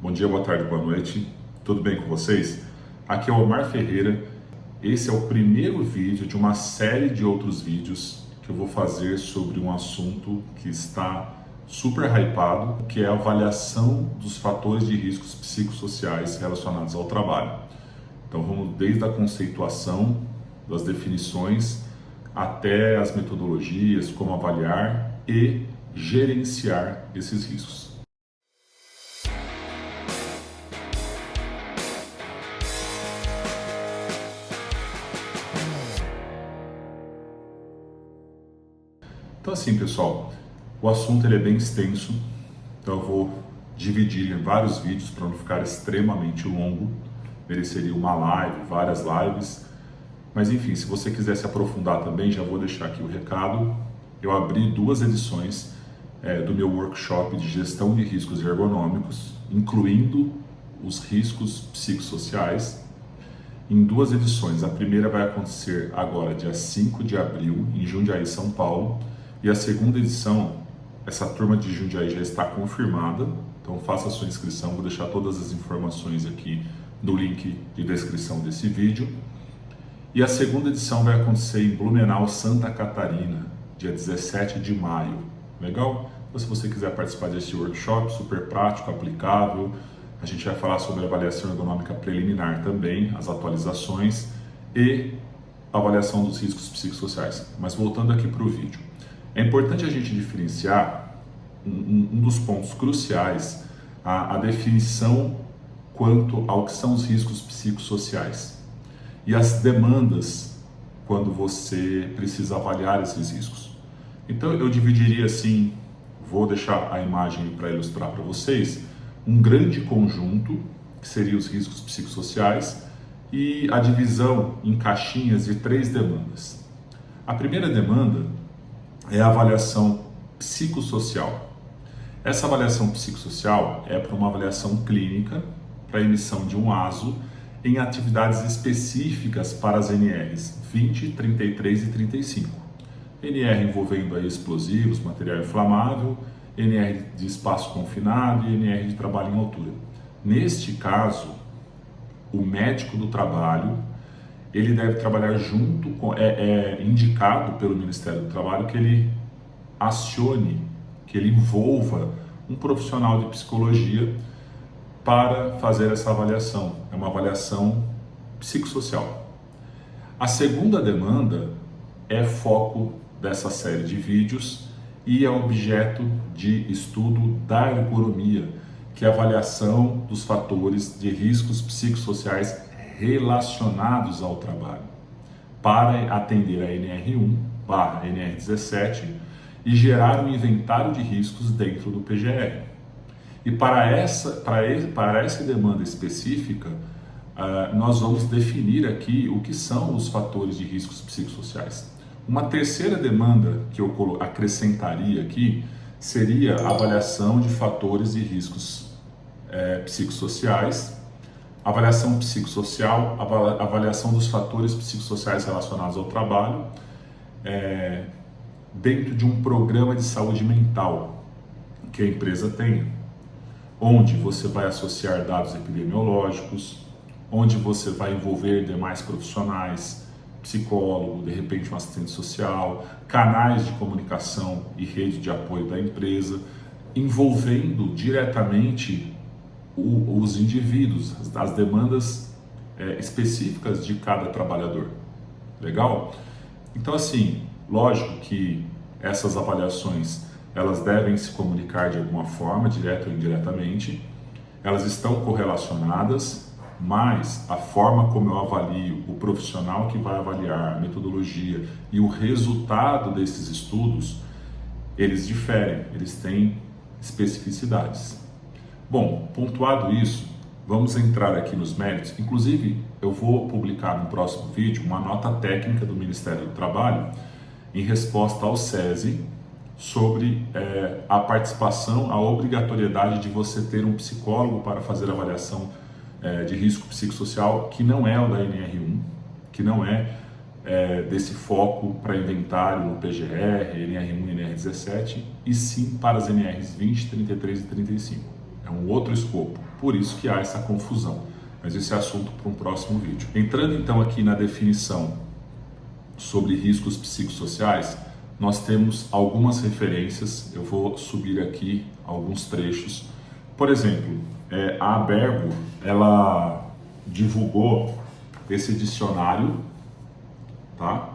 Bom dia, boa tarde, boa noite. Tudo bem com vocês? Aqui é o Omar Ferreira. Esse é o primeiro vídeo de uma série de outros vídeos que eu vou fazer sobre um assunto que está super hypado, que é a avaliação dos fatores de riscos psicossociais relacionados ao trabalho. Então vamos desde a conceituação, das definições, até as metodologias, como avaliar e gerenciar esses riscos. Então assim, pessoal, o assunto ele é bem extenso, então eu vou dividir em vários vídeos para não ficar extremamente longo, mereceria uma live, várias lives, mas enfim, se você quiser se aprofundar também, já vou deixar aqui o recado. Eu abri 2 edições do meu workshop de gestão de riscos ergonômicos, incluindo os riscos psicossociais, em 2 edições. A primeira vai acontecer agora, dia 5 de abril, em Jundiaí, São Paulo, e a segunda edição, essa turma de Jundiaí já está confirmada, então faça a sua inscrição, vou deixar todas as informações aqui no link de descrição desse vídeo. E a segunda edição vai acontecer em Blumenau, Santa Catarina, dia 17 de maio. Legal? Então, se você quiser participar desse workshop, super prático, aplicável, a gente vai falar sobre avaliação ergonômica preliminar também, as atualizações e avaliação dos riscos psicossociais. Mas voltando aqui para o vídeo. É importante a gente diferenciar um dos pontos cruciais, a definição quanto ao que são os riscos psicossociais e as demandas quando você precisa avaliar esses riscos. Então eu dividiria assim, vou deixar a imagem para ilustrar para vocês, um grande conjunto, que seria os riscos psicossociais, e a divisão em caixinhas de 3 demandas. A primeira demanda é a avaliação psicossocial. Essa avaliação psicossocial é para uma avaliação clínica, para a emissão de um ASO, em atividades específicas para as NRs 20, 33 e 35. NR envolvendo aí explosivos, material inflamável, NR de espaço confinado e NR de trabalho em altura. Neste caso, o médico do trabalho, ele deve trabalhar junto com, é indicado pelo Ministério do Trabalho que ele acione, que ele envolva um profissional de psicologia para fazer essa avaliação. É uma avaliação psicossocial. A segunda demanda é foco dessa série de vídeos e é objeto de estudo da ergonomia, que é a avaliação dos fatores de riscos psicossociais relacionados ao trabalho, para atender a NR1/NR17 e gerar um inventário de riscos dentro do PGR. E para essa demanda específica, nós vamos definir aqui o que são os fatores de riscos psicossociais. Uma terceira demanda que eu acrescentaria aqui seria a avaliação de fatores de riscos psicossociais, avaliação psicossocial, avaliação dos fatores psicossociais relacionados ao trabalho, dentro de um programa de saúde mental que a empresa tenha, onde você vai associar dados epidemiológicos, onde você vai envolver demais profissionais, psicólogo, de repente um assistente social, canais de comunicação e rede de apoio da empresa, envolvendo diretamente os indivíduos, as demandas específicas de cada trabalhador. Legal? Então assim, lógico que essas avaliações elas devem se comunicar de alguma forma, direta ou indiretamente, elas estão correlacionadas, mas a forma como eu avalio, o profissional que vai avaliar, a metodologia e o resultado desses estudos, eles diferem, eles têm especificidades. Bom, pontuado isso, vamos entrar aqui nos méritos. Inclusive, eu vou publicar no próximo vídeo uma nota técnica do Ministério do Trabalho em resposta ao SESI sobre a participação, a obrigatoriedade de você ter um psicólogo para fazer avaliação de risco psicossocial, que não é o da NR1, que não é desse foco para inventário no PGR, NR1 e NR17, e sim para as NRs 20, 33 e 35. É um outro escopo, por isso que há essa confusão. Mas esse é assunto para um próximo vídeo. Entrando então aqui na definição sobre riscos psicossociais, nós temos algumas referências, eu vou subir aqui alguns trechos. Por exemplo, a Abergo, ela divulgou esse dicionário, tá?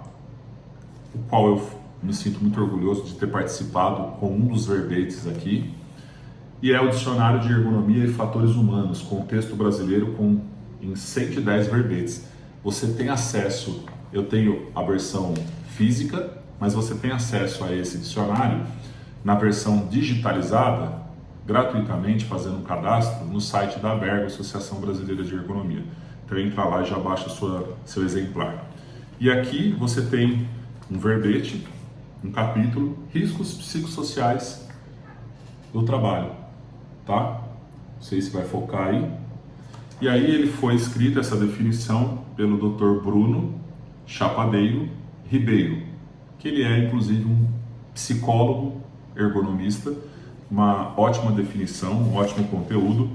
O qual eu me sinto muito orgulhoso de ter participado com um dos verbetes aqui, e é o Dicionário de Ergonomia e Fatores Humanos, contexto brasileiro, em 110 verbetes. Você tem acesso, eu tenho a versão física, mas você tem acesso a esse dicionário na versão digitalizada, gratuitamente, fazendo um cadastro no site da Abergo, Associação Brasileira de Ergonomia. Então entra lá e já baixa seu exemplar. E aqui você tem um verbete, um capítulo, riscos psicossociais do trabalho, tá? Não sei se vai focar aí. E aí ele foi escrita essa definição pelo Dr. Bruno Chapadeiro Ribeiro, que ele é inclusive um psicólogo ergonomista, uma ótima definição, um ótimo conteúdo,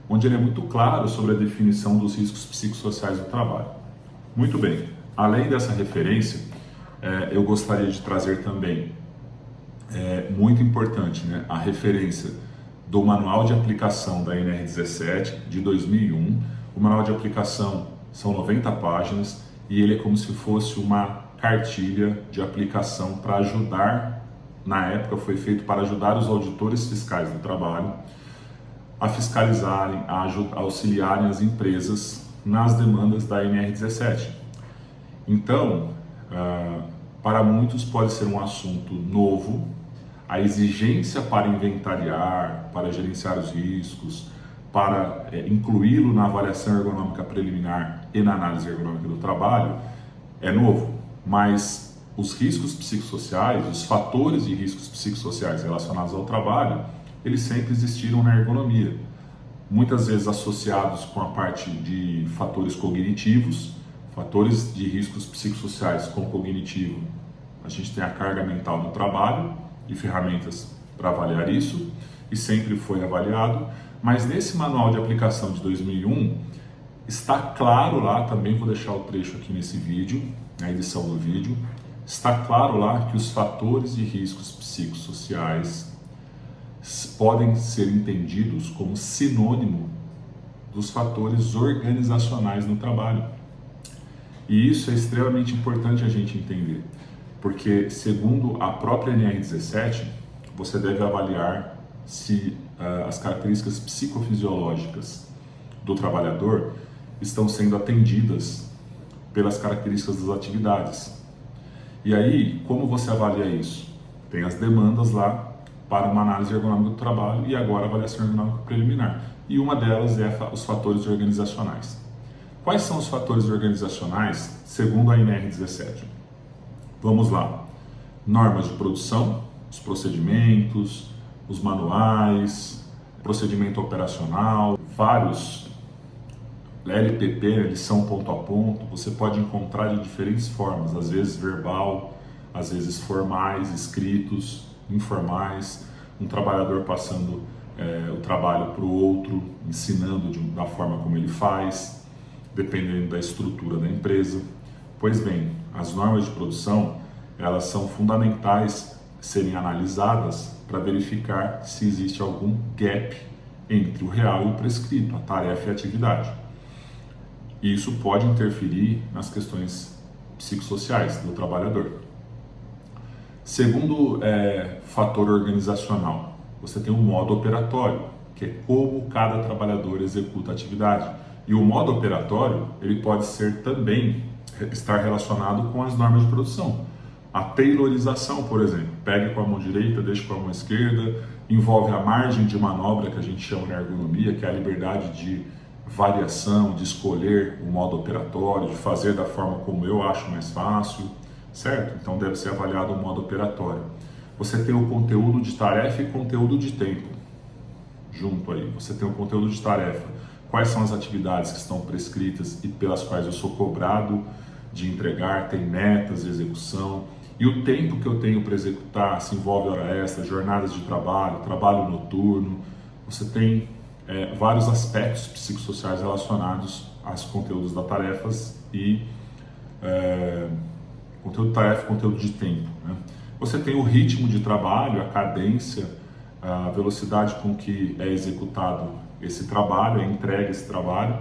onde ele é muito claro sobre a definição dos riscos psicossociais do trabalho. Muito bem, além dessa referência, eu gostaria de trazer também, muito importante, né, a referência do Manual de Aplicação da NR17 de 2001. O Manual de Aplicação são 90 páginas e ele é como se fosse uma cartilha de aplicação para ajudar, na época foi feito para ajudar os auditores fiscais do trabalho a fiscalizarem, a auxiliarem as empresas nas demandas da NR17. Então, para muitos pode ser um assunto novo, a exigência para inventariar, para gerenciar os riscos, para incluí-lo na avaliação ergonômica preliminar e na análise ergonômica do trabalho é novo, mas os riscos psicossociais, os fatores de riscos psicossociais relacionados ao trabalho, eles sempre existiram na ergonomia, muitas vezes associados com a parte de fatores cognitivos, fatores de riscos psicossociais com cognitivo. A gente tem a carga mental no trabalho e ferramentas para avaliar isso, e sempre foi avaliado, mas nesse manual de aplicação de 2001, está claro lá, também vou deixar o trecho aqui nesse vídeo, na edição do vídeo, está claro lá que os fatores de riscos psicossociais podem ser entendidos como sinônimo dos fatores organizacionais no trabalho. E isso é extremamente importante a gente entender, porque segundo a própria NR17, você deve avaliar se as características psicofisiológicas do trabalhador estão sendo atendidas pelas características das atividades. E aí, como você avalia isso? Tem as demandas lá para uma análise ergonômica do trabalho e agora a avaliação ergonômica preliminar. E uma delas é os fatores organizacionais. Quais são os fatores organizacionais segundo a NR17? Vamos lá. Normas de produção, os procedimentos, os manuais, procedimento operacional, vários LPP, lição ponto a ponto, você pode encontrar de diferentes formas, às vezes verbal, às vezes formais, escritos, informais, um trabalhador passando o trabalho para o outro, ensinando da forma como ele faz, dependendo da estrutura da empresa. Pois bem, as normas de produção, elas são fundamentais serem analisadas para verificar se existe algum gap entre o real e o prescrito, a tarefa e a atividade. E isso pode interferir nas questões psicossociais do trabalhador. Segundo fator organizacional, você tem o modo operatório, que é como cada trabalhador executa a atividade. E o modo operatório, ele pode ser também estar relacionado com as normas de produção. A tailorização, por exemplo, pegue com a mão direita, deixe com a mão esquerda, envolve a margem de manobra que a gente chama na ergonomia, que é a liberdade de variação, de escolher o modo operatório, de fazer da forma como eu acho mais fácil, certo? Então deve ser avaliado o modo operatório. Você tem o conteúdo de tarefa e conteúdo de tempo junto aí. Você tem o conteúdo de tarefa. Quais são as atividades que estão prescritas e pelas quais eu sou cobrado de entregar, tem metas de execução. E o tempo que eu tenho para executar, se envolve hora extra, jornadas de trabalho, trabalho noturno. Você tem vários aspectos psicossociais relacionados aos conteúdos das tarefas e conteúdo de tarefa e conteúdo de tempo, né? Você tem o ritmo de trabalho, a cadência, a velocidade com que é executado esse trabalho, é entregue esse trabalho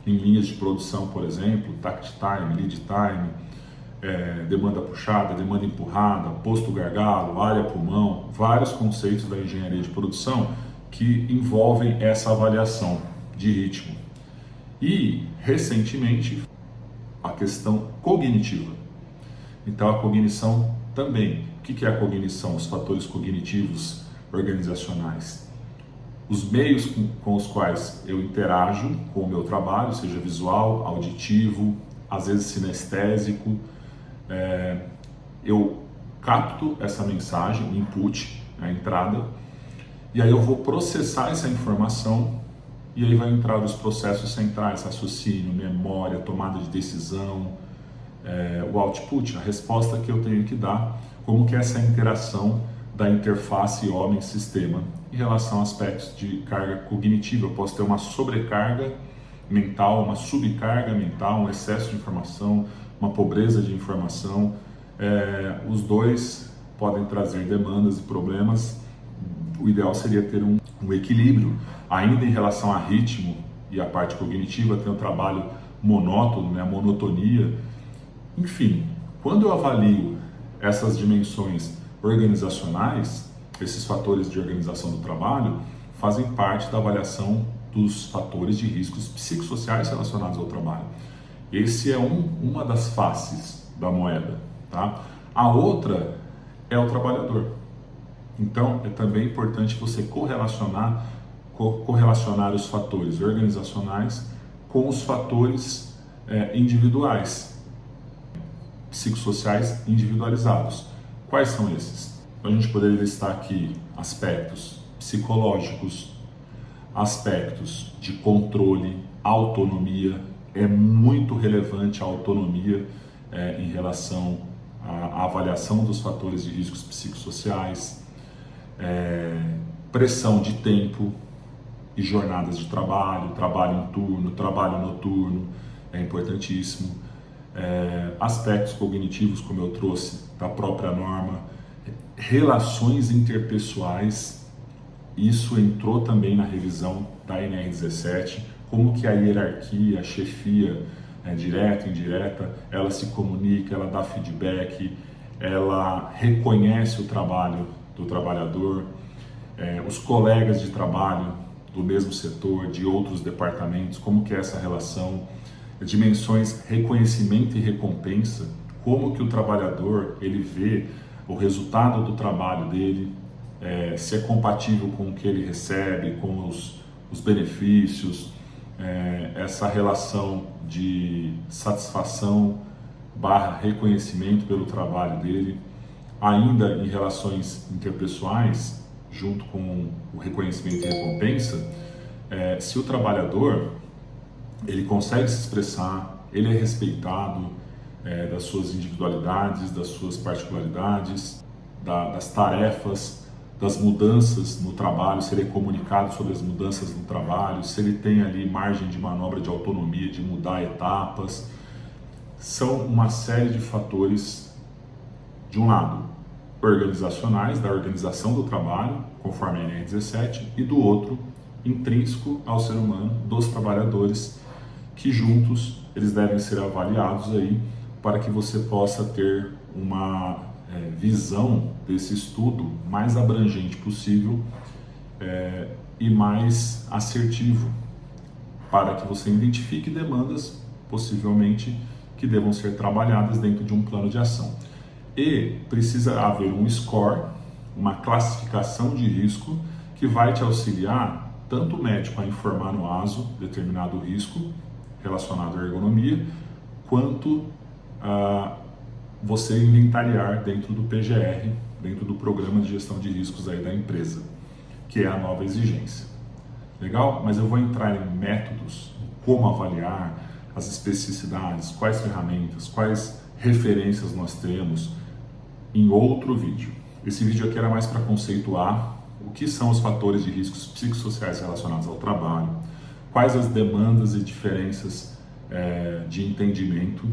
em linhas de produção, por exemplo, takt time, lead time, demanda puxada, demanda empurrada, posto gargalo, área pulmão, vários conceitos da engenharia de produção que envolvem essa avaliação de ritmo. E, recentemente, a questão cognitiva. Então, a cognição também. O que é a cognição? Os fatores cognitivos organizacionais. Os meios com os quais eu interajo com o meu trabalho, seja visual, auditivo, às vezes sinestésico, eu capto essa mensagem, o input, a entrada, e aí eu vou processar essa informação e aí vai entrar os processos centrais, raciocínio, memória, tomada de decisão, o output, a resposta que eu tenho que dar, como que é essa interação da interface homem-sistema em relação a aspectos de carga cognitiva. Eu posso ter uma sobrecarga mental, uma subcarga mental, um excesso de informação, uma pobreza de informação. Os dois podem trazer demandas e problemas. O ideal seria ter um equilíbrio. Ainda em relação a ritmo e a parte cognitiva, tem o trabalho monótono, né, a monotonia. Enfim, quando eu avalio essas dimensões organizacionais, esses fatores de organização do trabalho fazem parte da avaliação dos fatores de riscos psicossociais relacionados ao trabalho. Esse é uma das faces da moeda, tá? A outra é o trabalhador. Então, é também importante você correlacionar os fatores organizacionais com os fatores individuais, psicossociais individualizados. Quais são esses? A gente poderia listar aqui aspectos psicológicos, aspectos de controle, autonomia. É muito relevante a autonomia em relação à avaliação dos fatores de riscos psicossociais, pressão de tempo e jornadas de trabalho, trabalho em turno, trabalho noturno, é importantíssimo. Aspectos cognitivos, como eu trouxe, da própria norma, relações interpessoais, isso entrou também na revisão da NR17, como que a hierarquia, a chefia, direta, indireta, ela se comunica, ela dá feedback, ela reconhece o trabalho do trabalhador, os colegas de trabalho do mesmo setor, de outros departamentos, como que é essa relação, dimensões reconhecimento e recompensa, como que o trabalhador ele vê o resultado do trabalho dele, se é compatível com o que ele recebe, com os benefícios, essa relação de satisfação / reconhecimento pelo trabalho dele, ainda em relações interpessoais, junto com o reconhecimento e recompensa, se o trabalhador ele consegue se expressar, ele é respeitado das suas individualidades, das suas particularidades, das tarefas, das mudanças no trabalho, se ele é comunicado sobre as mudanças no trabalho, se ele tem ali margem de manobra de autonomia, de mudar etapas. São uma série de fatores, de um lado, organizacionais, da organização do trabalho, conforme a NR17, e do outro, intrínseco ao ser humano, dos trabalhadores, que juntos eles devem ser avaliados aí para que você possa ter uma visão desse estudo mais abrangente possível e mais assertivo, para que você identifique demandas possivelmente que devam ser trabalhadas dentro de um plano de ação. E precisa haver um score, uma classificação de risco que vai te auxiliar, tanto o médico a informar no ASO determinado risco relacionado à ergonomia, quanto você inventariar dentro do PGR, dentro do Programa de Gestão de Riscos aí da empresa, que é a nova exigência. Legal? Mas eu vou entrar em métodos, como avaliar, as especificidades, quais ferramentas, quais referências nós temos em outro vídeo. Esse vídeo aqui era mais para conceituar o que são os fatores de riscos psicossociais relacionados ao trabalho, quais as demandas e diferenças de entendimento,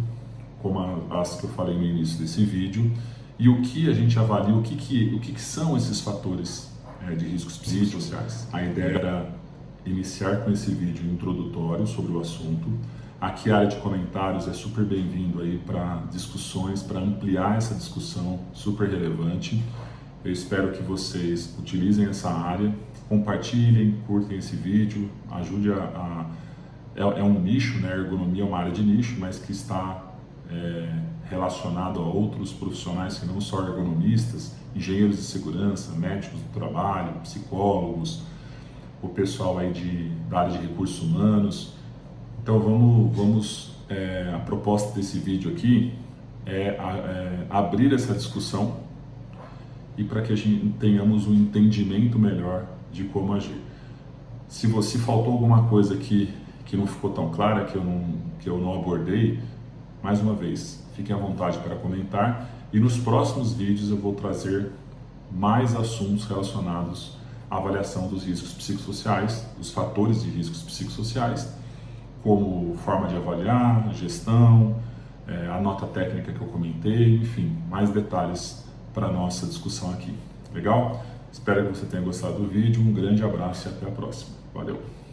como as que eu falei no início desse vídeo, e o que a gente avalia, o que são esses fatores de riscos psicossociais. A ideia era iniciar com esse vídeo introdutório sobre o assunto. Aqui a área de comentários é super bem-vindo aí para discussões, para ampliar essa discussão super relevante. Eu espero que vocês utilizem essa área, compartilhem, curtem esse vídeo, ajude é um nicho, né? A ergonomia é uma área de nicho, mas que está relacionado a outros profissionais que não só ergonomistas, engenheiros de segurança, médicos do trabalho, psicólogos, o pessoal aí da área de recursos humanos. Então a proposta desse vídeo aqui é abrir essa discussão e para que a gente tenhamos um entendimento melhor de como agir. Se faltou alguma coisa aqui que não ficou tão clara, que eu não abordei, mais uma vez, fiquem à vontade para comentar, e nos próximos vídeos eu vou trazer mais assuntos relacionados à avaliação dos riscos psicossociais, os fatores de riscos psicossociais, como forma de avaliar, gestão, a nota técnica que eu comentei, enfim, mais detalhes para a nossa discussão aqui. Legal? Espero que você tenha gostado do vídeo, um grande abraço e até a próxima. Valeu!